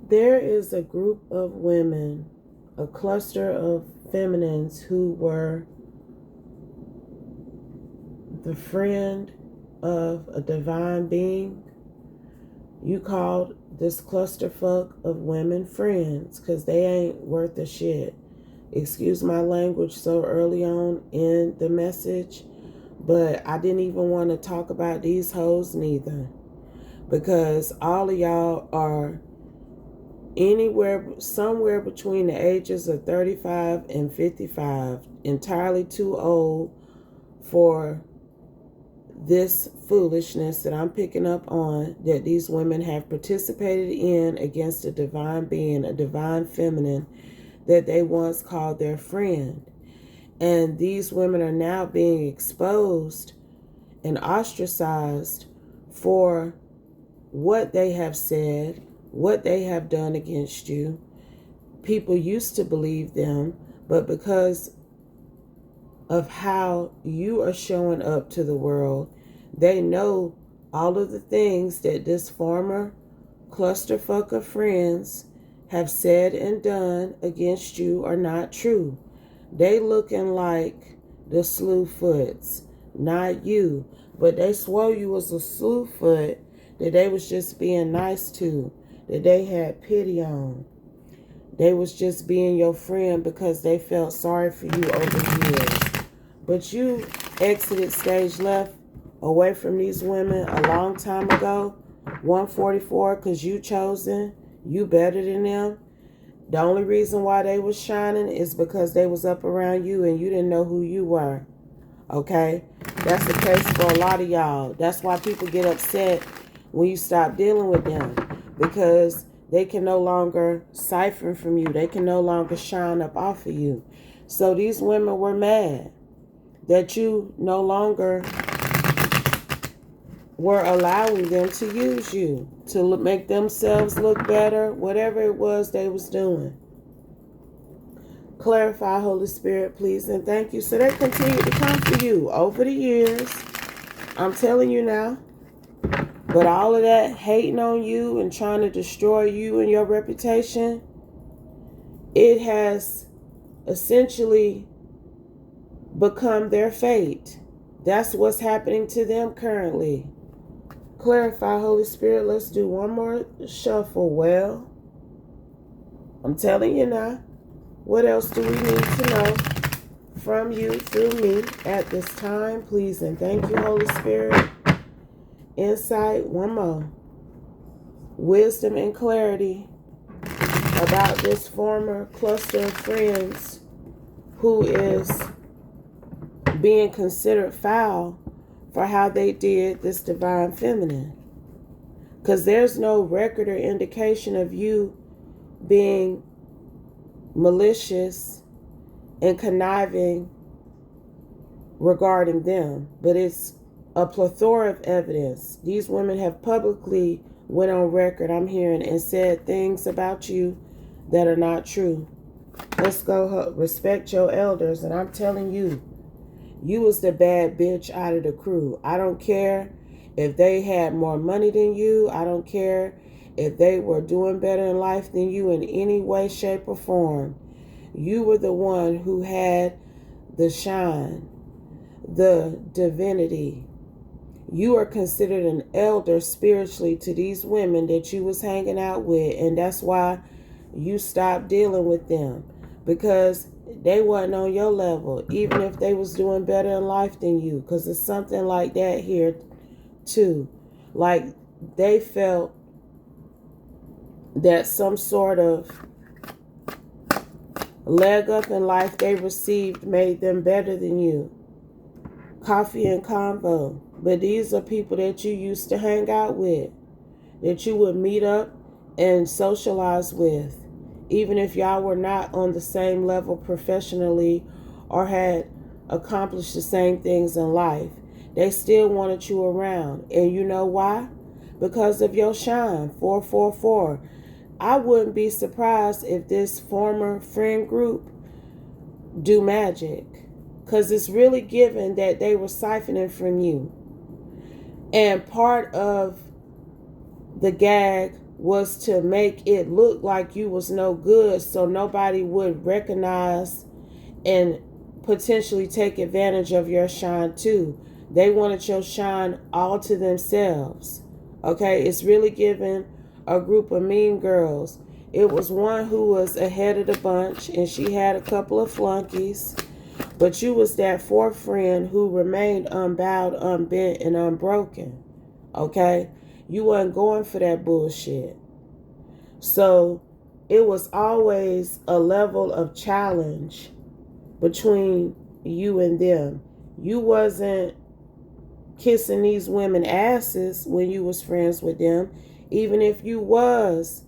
There is a group of women, a cluster of feminines who were the friend of a divine being. You called this clusterfuck of women friends because they ain't worth a shit. Excuse my language so early on in the message, but I didn't even want to talk about these hoes neither, because all of y'all are somewhere between the ages of 35 and 55, entirely too old for this foolishness that I'm picking up on, that these women have participated in against a divine being, a divine feminine that they once called their friend. And these women are now being exposed and ostracized for what they have said, what they have done against you. People used to believe them, but because of how you are showing up to the world, they know all of the things that this former clusterfuck of friends have said and done against you are not true. They looking like the slewfoots, not you, but they swore you was a slewfoot that they was just being nice to, that they had pity on. They was just being your friend because they felt sorry for you over the years. But you exited stage left away from these women a long time ago, 144, because you chosen, you better than them. The only reason why they was shining is because they was up around you and you didn't know who you were. Okay? That's the case for a lot of y'all. That's why people get upset when you stop dealing with them, because they can no longer siphon from you. They can no longer shine up off of you. So these women were mad that you no longer were allowing them to use you to make themselves look better, whatever it was they was doing. Clarify, Holy Spirit, please, and thank you. So they continue to come for you over the years. I'm telling you now. But all of that hating on you and trying to destroy you and your reputation, it has essentially become their fate. That's what's happening to them currently. Clarify, Holy Spirit. Let's do one more shuffle. Well, I'm telling you now. What else do we need to know from you through me at this time? Please and thank you, Holy Spirit. Insight, one more. Wisdom and clarity about this former cluster of friends who is being considered foul for how they did this divine feminine. Because there's no record or indication of you being malicious and conniving regarding them, but it's a plethora of evidence. These women have publicly went on record, I'm hearing, and said things about you that are not true. Let's go respect your elders, and I'm telling you, you was the bad bitch out of the crew. I don't care if they had more money than you. I don't care if they were doing better in life than you in any way, shape, or form. You were the one who had the shine, the divinity. You are considered an elder spiritually to these women that you was hanging out with, and that's why you stopped dealing with them, because they wasn't on your level, even if they was doing better in life than you, because it's something like that here too. Like they felt that some sort of leg up in life they received made them better than you. Coffee and convo. But these are people that you used to hang out with, that you would meet up and socialize with, even if y'all were not on the same level professionally or had accomplished the same things in life. They still wanted you around. And you know why? Because of your shine, 444. I wouldn't be surprised if this former friend group do magic, because it's really given that they were siphoning from you. And part of the gag was to make it look like you was no good so nobody would recognize and potentially take advantage of your shine too. They wanted your shine all to themselves. Okay, it's really giving a group of mean girls. It was one who was ahead of the bunch and she had a couple of flunkies, but you was that fourth friend who remained unbowed, unbent, and unbroken. Okay, you wasn't going for that bullshit. So it was always a level of challenge between you and them. You wasn't kissing these women asses when you was friends with them, even if you was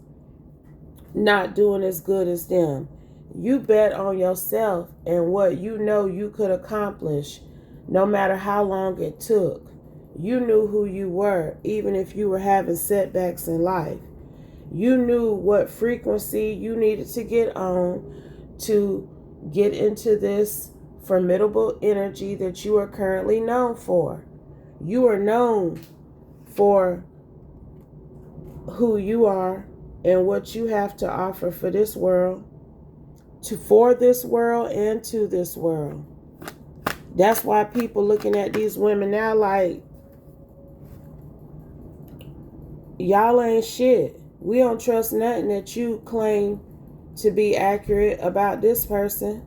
not doing as good as them. You bet on yourself and what you know you could accomplish no matter how long it took. You knew who you were, even if you were having setbacks in life. You knew what frequency you needed to get on to get into this formidable energy that you are currently known for. You are known for who you are and what you have to offer for this world, for this world and to this world. That's why people looking at these women now like, y'all ain't shit. We don't trust nothing that you claim to be accurate about this person.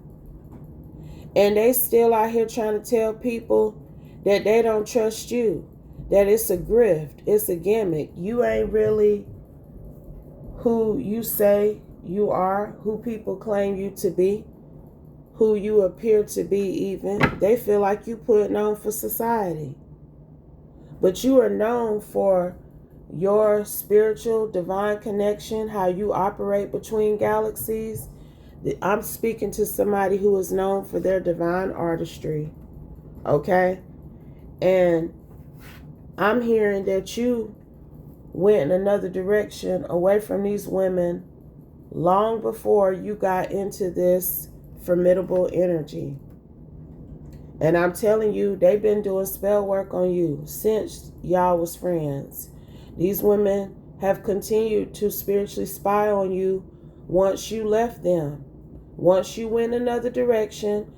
And they still out here trying to tell people that they don't trust you, that it's a grift, it's a gimmick. You ain't really who you say you are, who people claim you to be, who you appear to be even. They feel like you putting on for society. But you are known for your spiritual divine connection, how you operate between galaxies. I'm speaking to somebody who is known for their divine artistry. Okay? And I'm hearing that you went in another direction away from these women long before you got into this formidable energy. And I'm telling you, they've been doing spell work on you since y'all was friends. These women have continued to spiritually spy on you once you left them. Once you went another direction,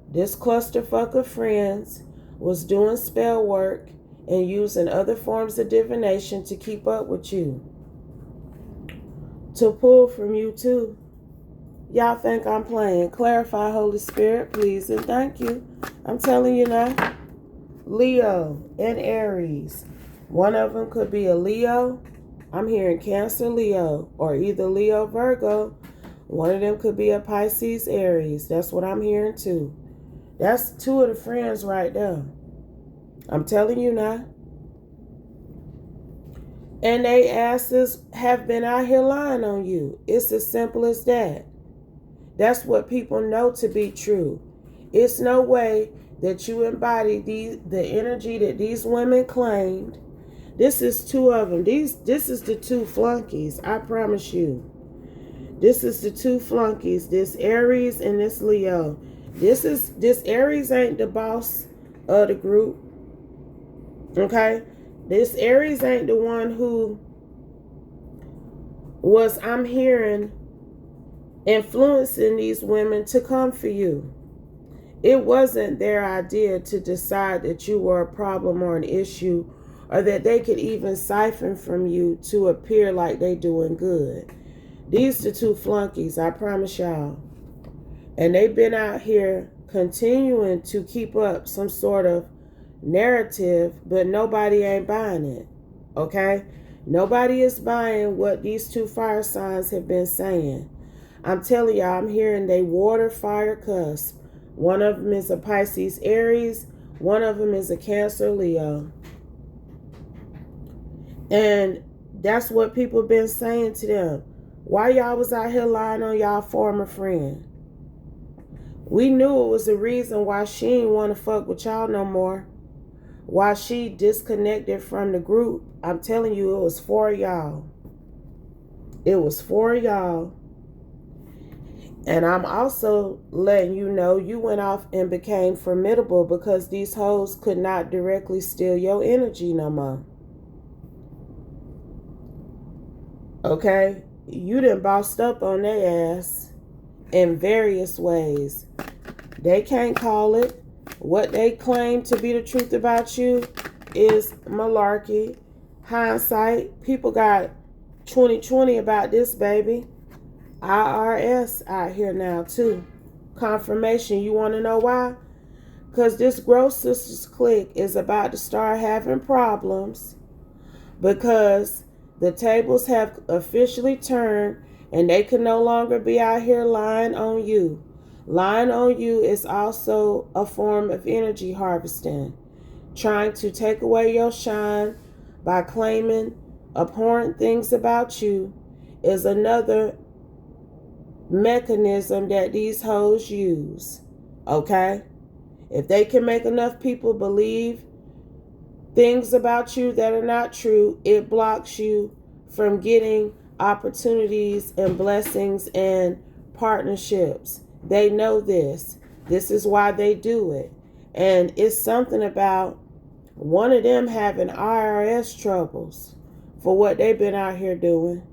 this clusterfuck of friends was doing spell work and using other forms of divination to keep up with you. To pull from you too. Y'all think I'm playing. Clarify, Holy Spirit, please and thank you. I'm telling you now. Leo and Aries. One of them could be a Leo. I'm hearing Cancer Leo, or either Leo Virgo. One of them could be a Pisces Aries. That's what I'm hearing too. That's two of the friends right there. I'm telling you now. And they asses have been out here lying on you. It's as simple as that. That's what people know to be true. It's no way that you embody the energy that these women claimed. This is two of them. This is the two flunkies. I promise you. This is the two flunkies. This Aries and this Leo. This Aries ain't the boss of the group. Okay? This Aries ain't the one who was, I'm hearing, influencing these women to come for you. It wasn't their idea to decide that you were a problem or an issue, or that they could even siphon from you to appear like they doing good. These the two flunkies, I promise y'all. And they've been out here continuing to keep up some sort of narrative, but nobody ain't buying it. Okay? Nobody is buying what these two fire signs have been saying. I'm telling y'all, I'm hearing they water, fire, cusp. One of them is a Pisces Aries. One of them is a Cancer Leo. And that's what people been saying to them. Why y'all was out here lying on y'all former friend? We knew it was the reason why she didn't want to fuck with y'all no more. Why she disconnected from the group. I'm telling you, it was for y'all. It was for y'all. And I'm also letting you know you went off and became formidable because these hoes could not directly steal your energy no more. Okay? You done bossed up on their ass in various ways. They can't call it. What they claim to be the truth about you is malarkey. Hindsight. People got 2020 about this, baby. IRS out here now, too. Confirmation. You want to know why? Because this Growth Sisters clique is about to start having problems because the tables have officially turned and they can no longer be out here lying on you. Lying on you is also a form of energy harvesting, trying to take away your shine by claiming abhorrent things about you is another mechanism that these hoes use. Okay? If they can make enough people believe things about you that are not true, it blocks you from getting opportunities and blessings and partnerships. They know this. This is why they do it. And it's something about one of them having IRS troubles for what they've been out here doing.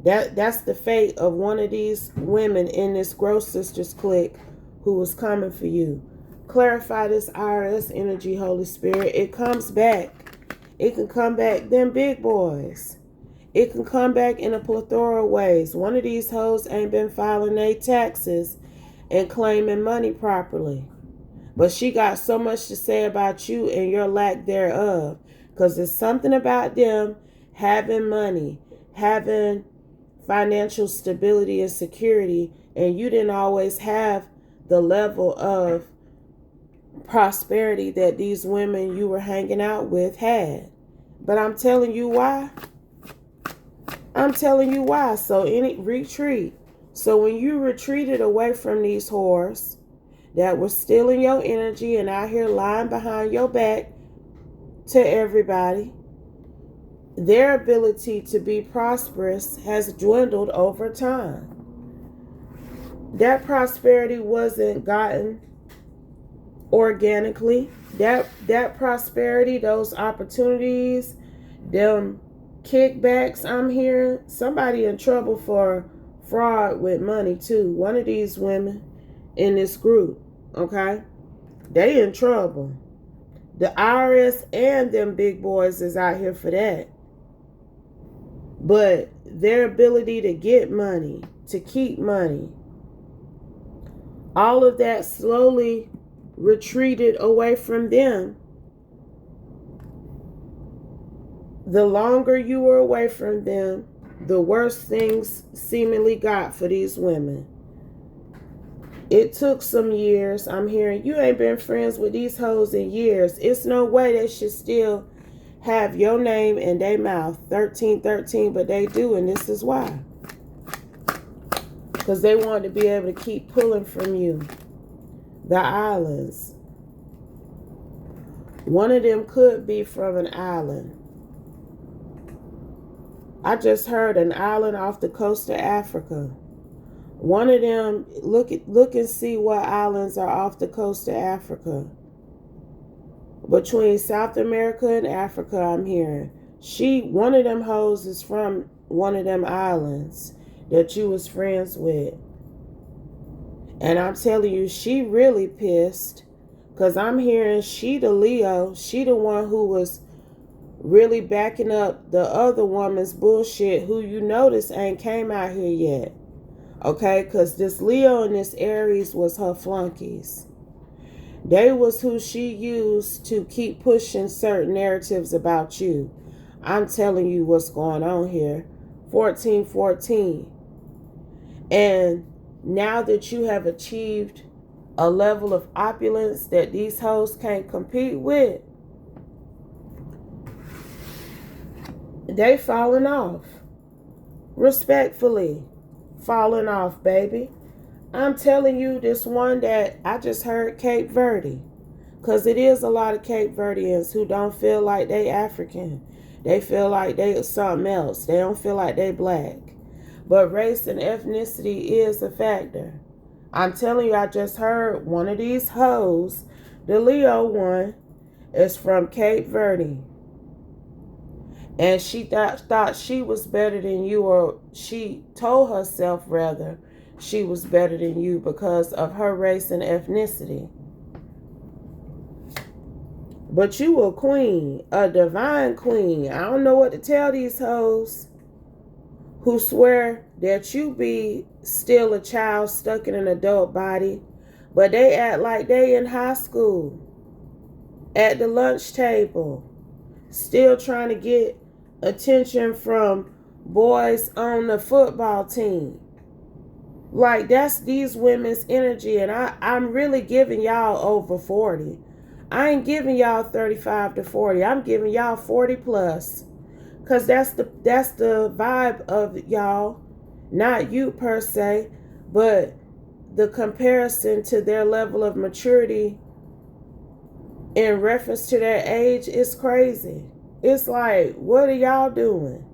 That's the fate of one of these women in this Growth Sisters clique who was coming for you. Clarify this IRS energy, Holy Spirit. It comes back. It can come back. Them big boys. It can come back in a plethora of ways. One of these hoes ain't been filing their taxes and claiming money properly. But she got so much to say about you and your lack thereof. Because there's something about them having money, having financial stability and security, and you didn't always have the level of prosperity that these women you were hanging out with had. But I'm telling you why. I'm telling you why. So retreat. So when you retreated away from these whores that were stealing your energy and out here lying behind your back to everybody, their ability to be prosperous has dwindled over time. That prosperity wasn't gotten organically. That prosperity, those opportunities, them kickbacks, I'm hearing somebody in trouble for fraud with money too. One of these women in this group, okay? They in trouble. The IRS and them big boys is out here for that. But their ability to get money, to keep money, all of that slowly retreated away from them. The longer you were away from them, the worse things seemingly got for these women. It took some years. I'm hearing you ain't been friends with these hoes in years. It's no way they should still have your name in their mouth. 1313, but they do, and this is why. Because they want to be able to keep pulling from you. The islands. One of them could be from an island. I just heard an island off the coast of Africa. One of them, look and see what islands are off the coast of Africa. Between South America and Africa, I'm hearing. One of them hoes is from one of them islands that you was friends with. And I'm telling you, she really pissed. Because I'm hearing she the Leo. She the one who was really backing up the other woman's bullshit, who you notice ain't came out here yet. Okay? Because this Leo and this Aries was her flunkies. They was who she used to keep pushing certain narratives about you. I'm telling you what's going on here. 1414. And now that you have achieved a level of opulence that these hoes can't compete with, they falling off. Respectfully falling off, baby. I'm telling you, this one that I just heard, Cape Verde. Because it is a lot of Cape Verdeans who don't feel like they African. They feel like they something else. They don't feel like they black. But race and ethnicity is a factor. I'm telling you, I just heard one of these hoes, the Leo one, is from Cape Verde. And she thought she was better than you, or she told herself rather she was better than you because of her race and ethnicity. But you a queen, a divine queen. I don't know what to tell these hoes who swear that you be still a child stuck in an adult body, but they act like they in high school, at the lunch table, still trying to get attention from boys on the football team. Like, that's these women's energy, and I'm really giving y'all over 40. I ain't giving y'all 35 to 40. I'm giving y'all 40 plus. Cause that's the vibe of y'all. Not you per se, but the comparison to their level of maturity in reference to their age is crazy. It's like, what are y'all doing?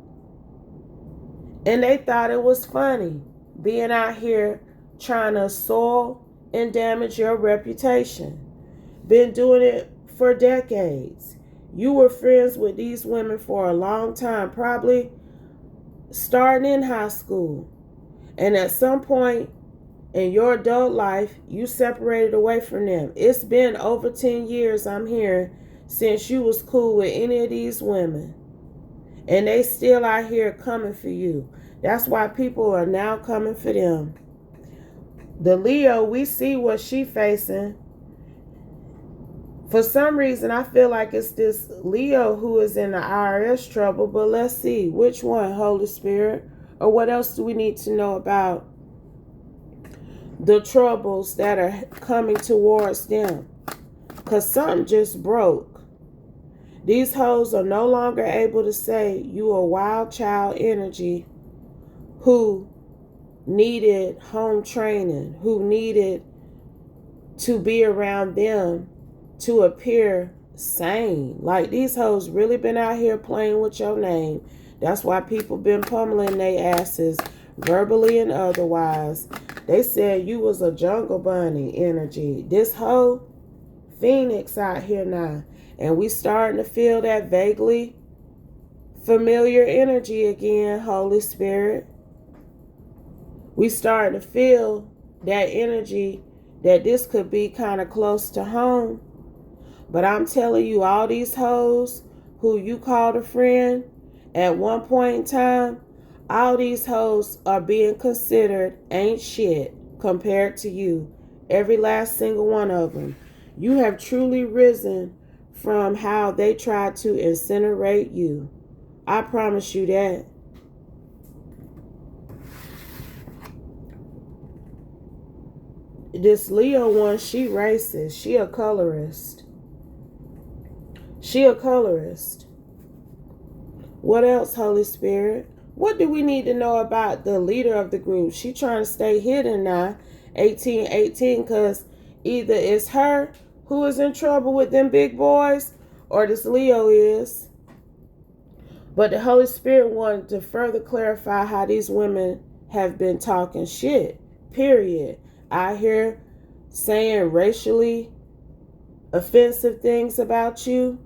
And they thought it was funny being out here trying to soil and damage your reputation. Been doing it for decades. You were friends with these women for a long time, probably starting in high school. And at some point in your adult life, you separated away from them. It's been over 10 years, I'm hearing, since you was cool with any of these women. And they still out here coming for you. That's why people are now coming for them. The Leo, we see what she facing. For some reason, I feel like it's this Leo who is in the IRS trouble, but let's see. Which one, Holy Spirit? Or what else do we need to know about the troubles that are coming towards them? Because something just broke. These hoes are no longer able to say you a wild child energy who needed home training, who needed to be around them to appear sane. Like, these hoes really been out here playing with your name. That's why people been pummeling their asses, verbally and otherwise. They said you was a jungle bunny energy. This hoe, Phoenix out here now. And we starting to feel that vaguely familiar energy again, Holy Spirit. We starting to feel that energy that this could be kind of close to home. But I'm telling you, all these hoes who you called a friend at one point in time, all these hoes are being considered ain't shit compared to you. Every last single one of them. You have truly risen from how they tried to incinerate you. I promise you that. This Leo one, she racist. She a colorist. She a colorist. What else, Holy Spirit? What do we need to know about the leader of the group? She trying to stay hidden now, 1818, because either it's her who is in trouble with them big boys, or this Leo is. But the Holy Spirit wanted to further clarify how these women have been talking shit, period. I hear saying racially offensive things about you,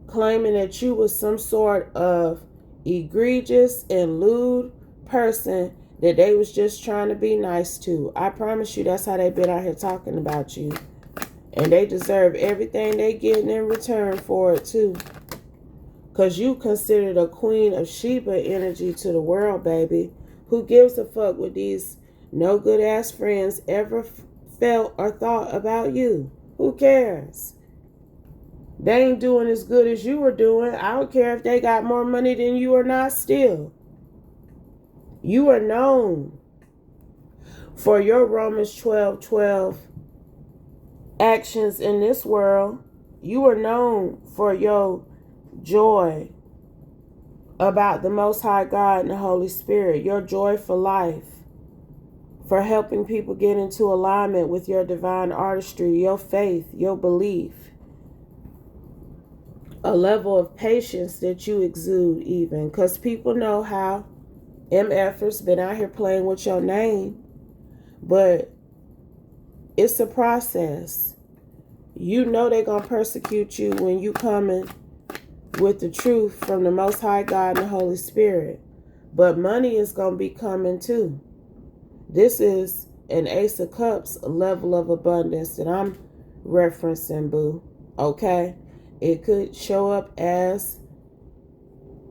claiming that you was some sort of egregious and lewd person that they was just trying to be nice to. I promise you that's how they been out here talking about you. And they deserve everything they getting in return for it too. Because you considered a queen of Sheba energy to the world, baby. Who gives a fuck what these no good ass friends ever felt or thought about you? Who cares? They ain't doing as good as you were doing. I don't care if they got more money than you or not still. You are known for your Romans 12:12 actions in this world. You are known for your joy about the Most High God and the Holy Spirit. Your joy for life. For helping people get into alignment with your divine artistry, your faith, your belief. A level of patience that you exude even. Because people know how MFers been out here playing with your name. But it's a process. You know they're going to persecute you when you coming with the truth from the Most High God and the Holy Spirit. But money is going to be coming too. This is an Ace of Cups level of abundance that I'm referencing, boo. Okay? It could show up as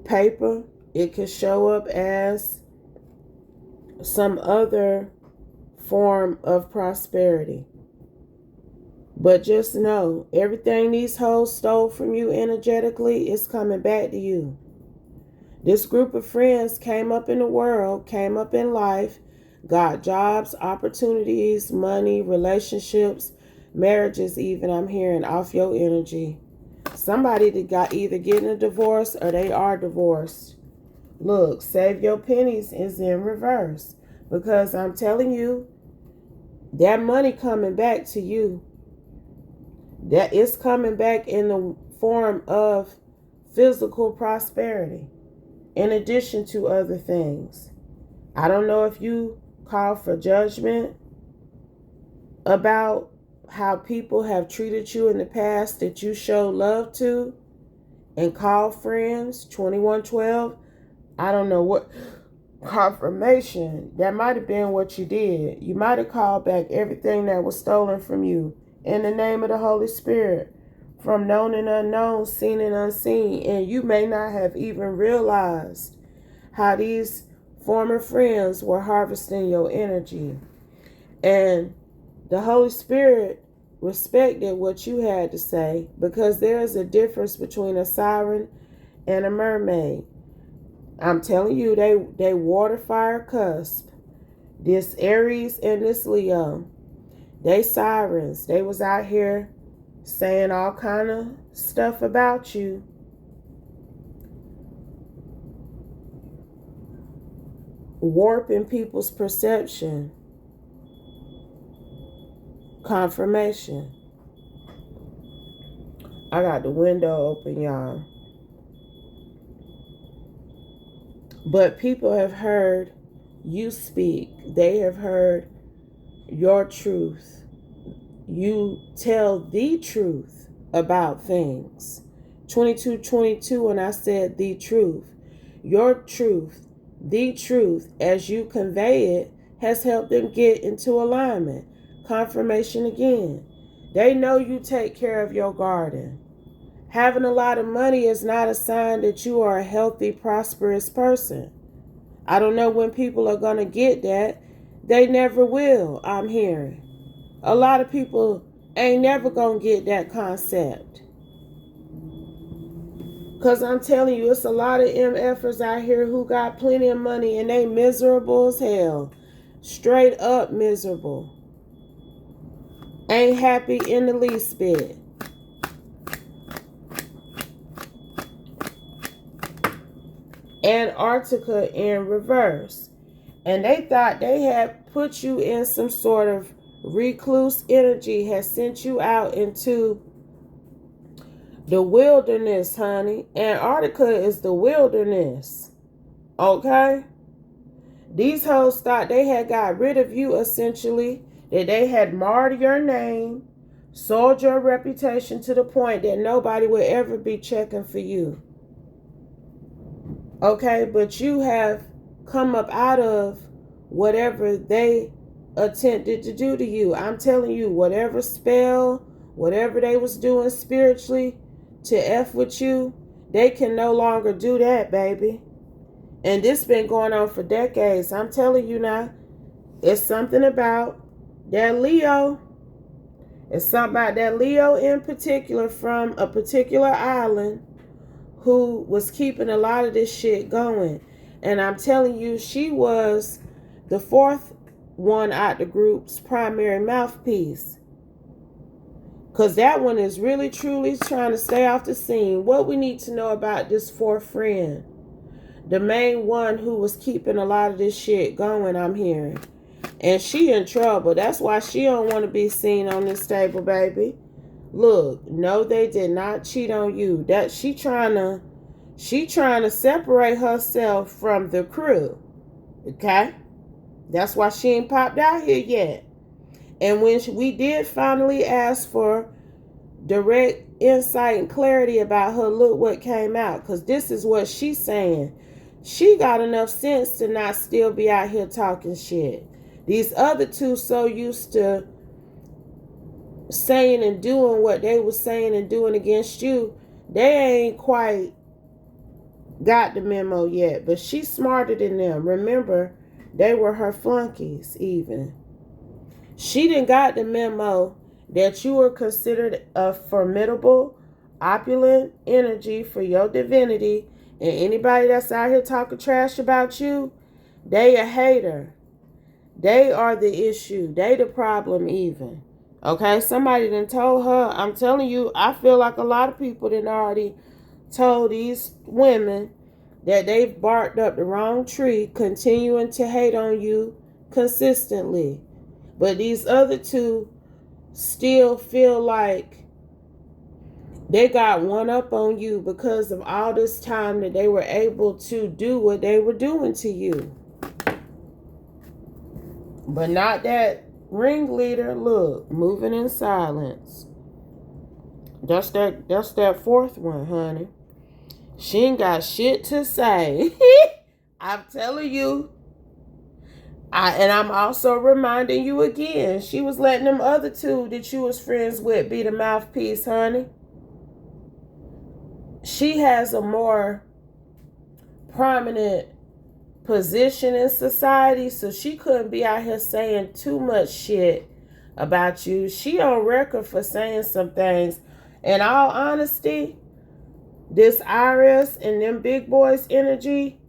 paper. It could show up as some other form of prosperity. But just know, everything these hoes stole from you energetically is coming back to you. This group of friends came up in the world, came up in life, got jobs, opportunities, money, relationships, marriages even, I'm hearing, off your energy. Somebody that got either getting a divorce or they are divorced. Look, save your pennies is in reverse. Because I'm telling you, that money coming back to you. That is coming back in the form of physical prosperity. In addition to other things. I don't know if you call for judgment about how people have treated you in the past that you showed love to and call friends, 2112. I don't know what confirmation. That might have been what you did. You might have called back everything that was stolen from you in the name of the Holy Spirit, from known and unknown, seen and unseen, and you may not have even realized how these former friends were harvesting your energy. And the Holy Spirit respected what you had to say, because there is a difference between a siren and a mermaid. I'm telling you, they water fire cusp. This Aries and this Leo, they sirens. They was out here saying all kind of stuff about you. Warping people's perception. Confirmation. I got the window open, y'all. But people have heard you speak. They have heard your truth. You tell the truth about things. 2222, when I said the truth. Your truth, the truth, as you convey it, has helped them get into alignment. Confirmation again. They know you take care of your garden. Having a lot of money is not a sign that you are a healthy, prosperous person. I don't know when people are going to get that. They never will, I'm hearing. A lot of people ain't never going to get that concept. Because I'm telling you, it's a lot of MFers out here who got plenty of money and they miserable as hell. Straight up miserable. Ain't happy in the least bit. Antarctica in reverse. And they thought they had put you in some sort of recluse energy, had sent you out into the wilderness, honey. Antarctica is the wilderness. Okay? These hoes thought they had got rid of you, essentially. That they had marred your name, sold your reputation to the point that nobody would ever be checking for you. Okay, but you have come up out of whatever they attempted to do to you. I'm telling you, whatever spell, whatever they was doing spiritually to F with you, they can no longer do that, baby. And this been going on for decades. I'm telling you now, it's something about that Leo. It's something about that Leo in particular from a particular island who was keeping a lot of this shit going. And I'm telling you, she was the fourth one out the group's primary mouthpiece. Because that one is really, truly trying to stay off the scene. What we need to know about this fourth friend, the main one who was keeping a lot of this shit going, I'm hearing. And she in trouble. That's why she don't want to be seen on this table, baby. Look, no, they did not cheat on you. That she trying to separate herself from the crew. Okay? That's why she ain't popped out here yet. And when we did finally ask for direct insight and clarity about her, look what came out. Because this is what she's saying. She got enough sense to not still be out here talking shit. These other two so used to saying and doing what they were saying and doing against you, they ain't quite got the memo yet. But she's smarter than them. Remember, they were her flunkies even. She didn't got the memo that you are considered a formidable, opulent energy for your divinity, and anybody that's out here talking trash about you, they a hater. They are the issue. They the problem even. Okay, somebody done told her. I'm telling you, I feel like a lot of people done already told these women that they've barked up the wrong tree, continuing to hate on you consistently. But these other two still feel like they got one up on you because of all this time that they were able to do what they were doing to you. But not that ringleader. Look, moving in silence. That's that fourth one, honey. She ain't got shit to say. I'm telling you. And I'm also reminding you again, she was letting them other two that you was friends with be the mouthpiece, honey. She has a more prominent position in society, so she couldn't be out here saying too much shit about you. She on record for saying some things. In all honesty, this Iris and them big boys energy,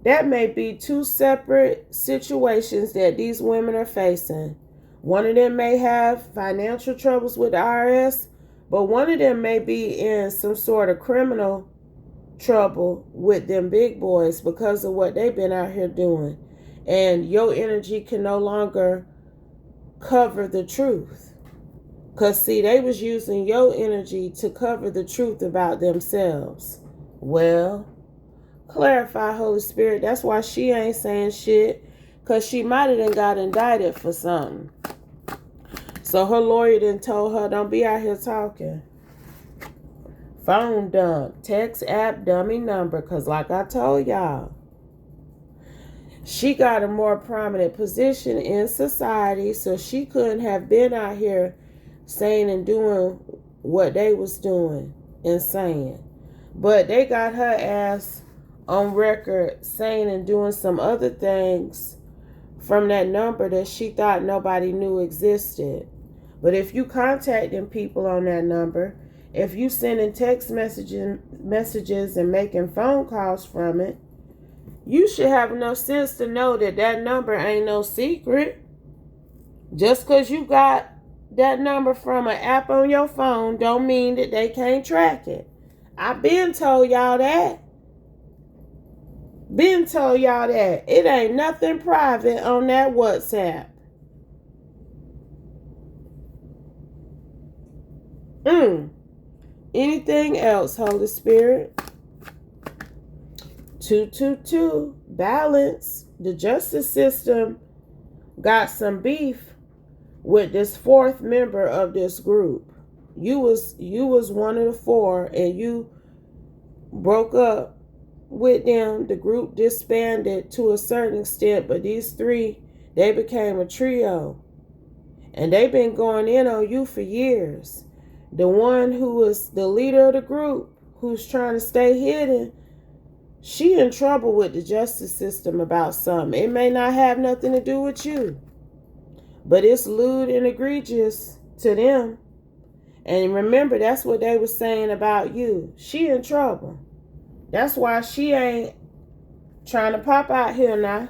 that may be two separate situations that these women are facing. One of them may have financial troubles with the IRS, but one of them may be in some sort of criminal trouble with them big boys because of what they've been out here doing. And your energy can no longer cover the truth. Because, see, they was using your energy to cover the truth about themselves. Well, clarify, Holy Spirit. That's why she ain't saying shit, because she might have done got indicted for something. So her lawyer done told her, don't be out here talking. Phone dump, text app, dummy number. Because like I told y'all, she got a more prominent position in society, so she couldn't have been out here saying and doing what they was doing and saying. But they got her ass on record saying and doing some other things from that number that she thought nobody knew existed. But if you contacting people on that number, if you sending text messages and making phone calls from it, you should have enough sense to know that that number ain't no secret. Just because you got that number from an app on your phone don't mean that they can't track it. I've been told y'all that. It ain't nothing private on that WhatsApp. Anything else, Holy Spirit? 222, balance. The justice system got some beef with this fourth member of this group. You was one of the four, and you broke up with them. The group disbanded to a certain extent, but these three, they became a trio, and they've been going in on you for years. The one who was the leader of the group, who's trying to stay hidden, she in trouble with the justice system about something. It may not have nothing to do with you, but it's lewd and egregious to them. And remember, that's what they were saying about you. She in trouble. That's why she ain't trying to pop out here now.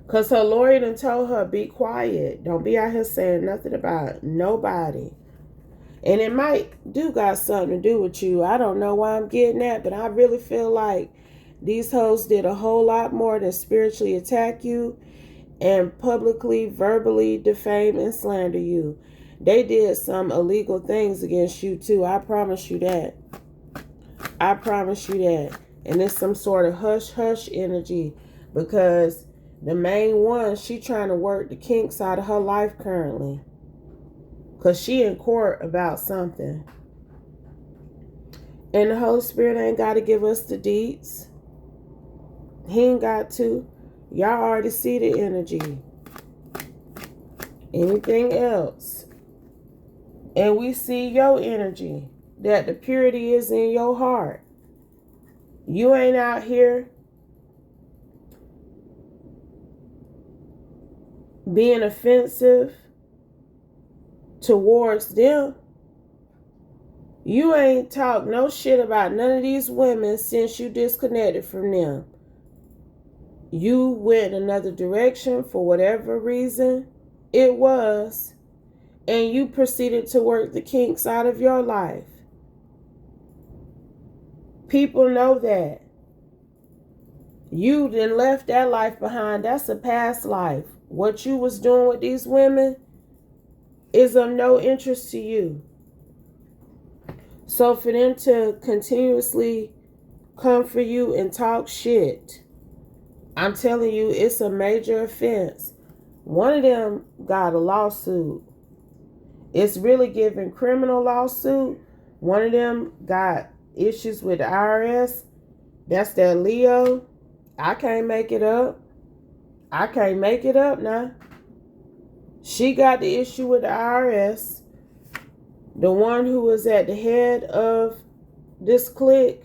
Because her lawyer done told her, be quiet. Don't be out here saying nothing about nobody. And it might do got something to do with you. I don't know why I'm getting that, but I really feel like these hoes did a whole lot more than spiritually attack you and publicly, verbally defame and slander you. They did some illegal things against you too. I promise you that. I promise you that. And it's some sort of hush-hush energy, because the main one, she trying to work the kinks out of her life currently. Because she in court about something. And the Holy Spirit ain't got to give us the deeds. He ain't got to. Y'all already see the energy. Anything else? And we see your energy. That the purity is in your heart. You ain't out here being offensive towards them. You ain't talked no shit about none of these women since you disconnected from them. You went another direction for whatever reason it was, and you proceeded to work the kinks out of your life. People know that. You then left that life behind. That's a past life. What you was doing with these women is of no interest to you. So for them to continuously come for you and talk shit, I'm telling you, it's a major offense. One of them got a lawsuit. It's really giving criminal lawsuit. One of them got issues with the IRS. That's that Leo. I can't make it up. I can't make it up now. She got the issue with the IRS. The one who was at the head of this clique,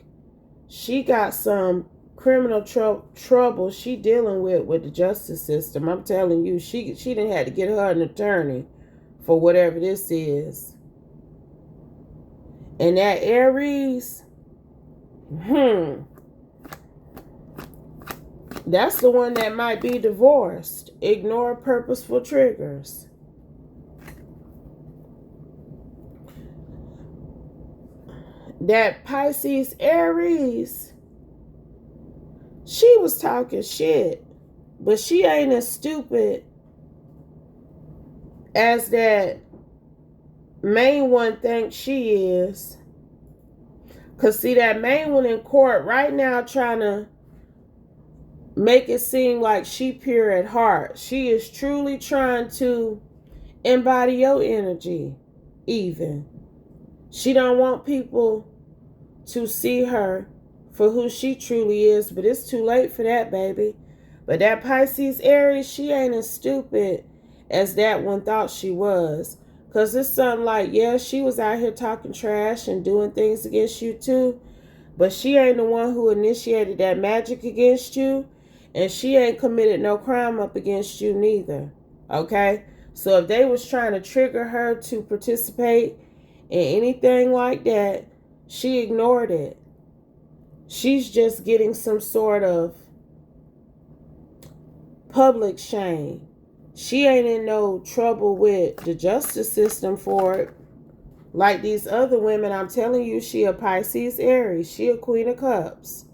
she got some criminal trouble she dealing with the justice system. I'm telling you, she didn't have to get her an attorney for whatever this is. And that Aries, that's the one that might be divorced. Ignore purposeful triggers. That Pisces Aries, she was talking shit, but she ain't as stupid as that main one thinks she is. Because see, that main one in court right now trying to make it seem like she pure at heart. She is truly trying to embody your energy even. She don't want people to see her for who she truly is, but it's too late for that, baby. But that Pisces Aries, she ain't as stupid as that one thought she was. Because it's something like, yeah, she was out here talking trash and doing things against you too, but she ain't the one who initiated that magic against you, and she ain't committed no crime up against you neither. Okay? So if they was trying to trigger her to participate in anything like that, she ignored it. She's just getting some sort of public shame. She ain't in no trouble with the justice system for it. Like these other women, I'm telling you, she a Pisces Aries. She a Queen of Cups.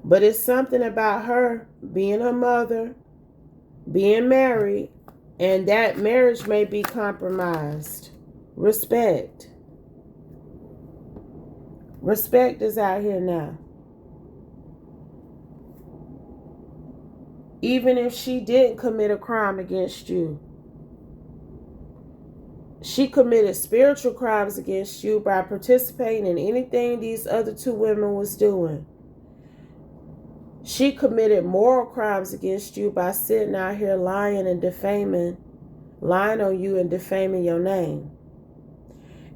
But it's something about her being a mother, being married, and that marriage may be compromised. Respect. Respect is out here now. Even if she didn't commit a crime against you, she committed spiritual crimes against you by participating in anything these other two women was doing. She committed moral crimes against you by sitting out here lying and defaming, lying on you and defaming your name.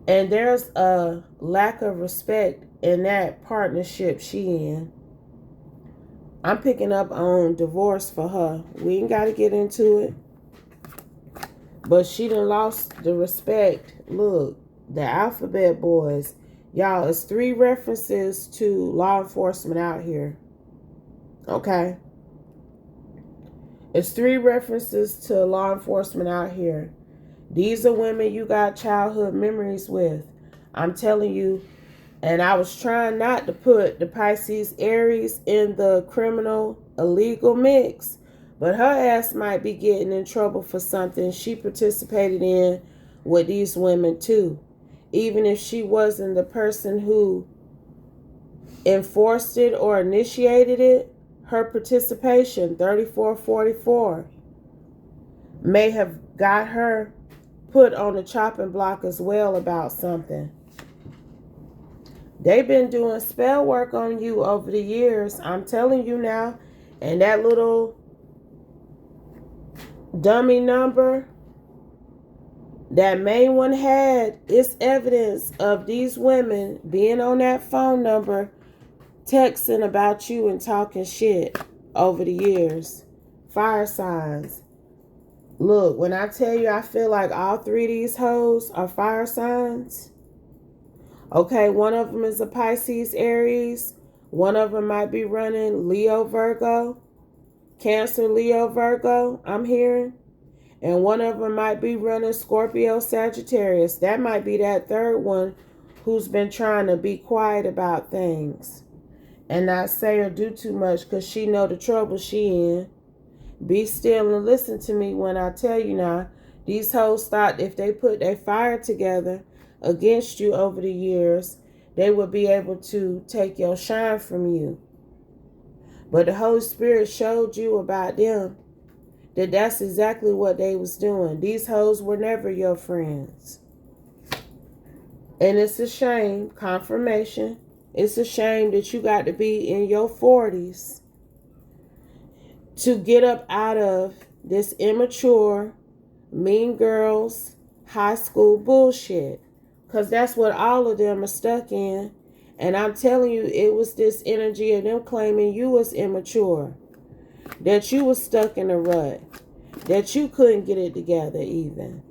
And there's a lack of respect in that partnership she in. I'm picking up on divorce for her. We ain't got to get into it. But she done lost the respect. Look, the alphabet boys. Y'all, it's 3 references to law enforcement out here. Okay? It's 3 references to law enforcement out here. These are women you got childhood memories with. I'm telling you. And I was trying not to put the Pisces Aries in the criminal illegal mix. But her ass might be getting in trouble for something she participated in with these women too. Even if she wasn't the person who enforced it or initiated it, her participation, 3444, may have got her put on the chopping block as well about something. They've been doing spell work on you over the years. I'm telling you now. And that little dummy number that main one had, it's evidence of these women being on that phone number, texting about you and talking shit over the years. Fire signs. Look, when I tell you I feel like all three of these hoes are fire signs. Okay, one of them is a Pisces, Aries. One of them might be running Leo, Virgo. Cancer, Leo, Virgo, I'm hearing. And one of them might be running Scorpio, Sagittarius. That might be that third one who's been trying to be quiet about things and not say or do too much because she know the trouble she in. Be still and listen to me when I tell you now. These hoes thought if they put their fire together against you over the years, they would be able to take your shine from you. But the Holy Spirit showed you about them that that's exactly what they was doing. These hoes were never your friends. And it's a shame, confirmation. It's a shame that you got to be in your 40s to get up out of this immature, mean girls, high school bullshit. Because that's what all of them are stuck in. And I'm telling you, it was this energy of them claiming you was immature. That you was stuck in a rut. That you couldn't get it together even.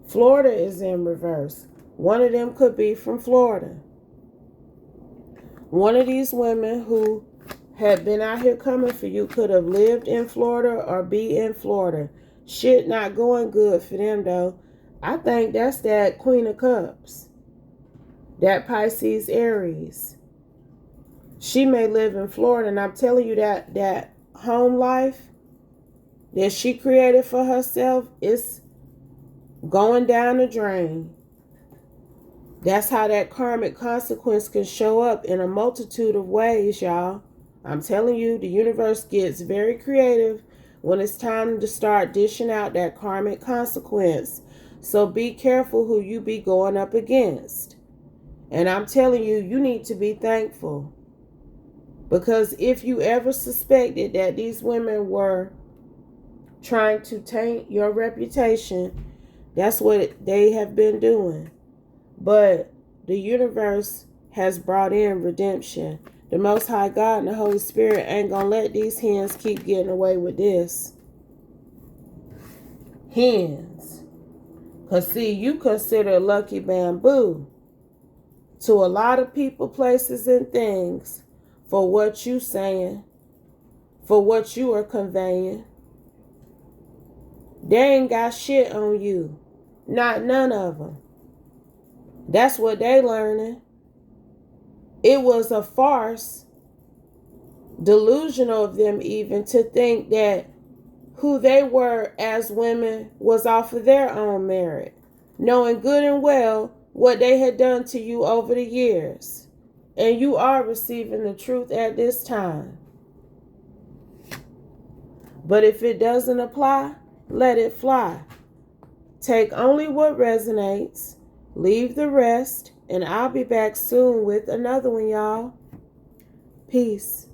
Florida is in reverse. One of them could be from Florida. One of these women who had been out here coming for you could have lived in Florida or be in Florida. Shit not going good for them though. I think that's that Queen of Cups. That Pisces, Aries. She may live in Florida, and I'm telling you that home life that she created for herself is going down the drain. That's how that karmic consequence can show up in a multitude of ways, y'all. I'm telling you, the universe gets very creative when it's time to start dishing out that karmic consequence. So be careful who you be going up against. And I'm telling you, you need to be thankful. Because if you ever suspected that these women were trying to taint your reputation, that's what they have been doing. But the universe has brought in redemption. The Most High God and the Holy Spirit ain't gonna let these hens keep getting away with this. Hens. Because see, you consider Lucky Bamboo to a lot of people, places, and things for what you saying, for what you are conveying. They ain't got shit on you. Not none of them. That's what they learning. It was a farce, delusional of them even, to think that who they were as women was off of their own merit, knowing good and well what they had done to you over the years. And you are receiving the truth at this time. But if it doesn't apply, let it fly. Take only what resonates, leave the rest, and I'll be back soon with another one, y'all. Peace.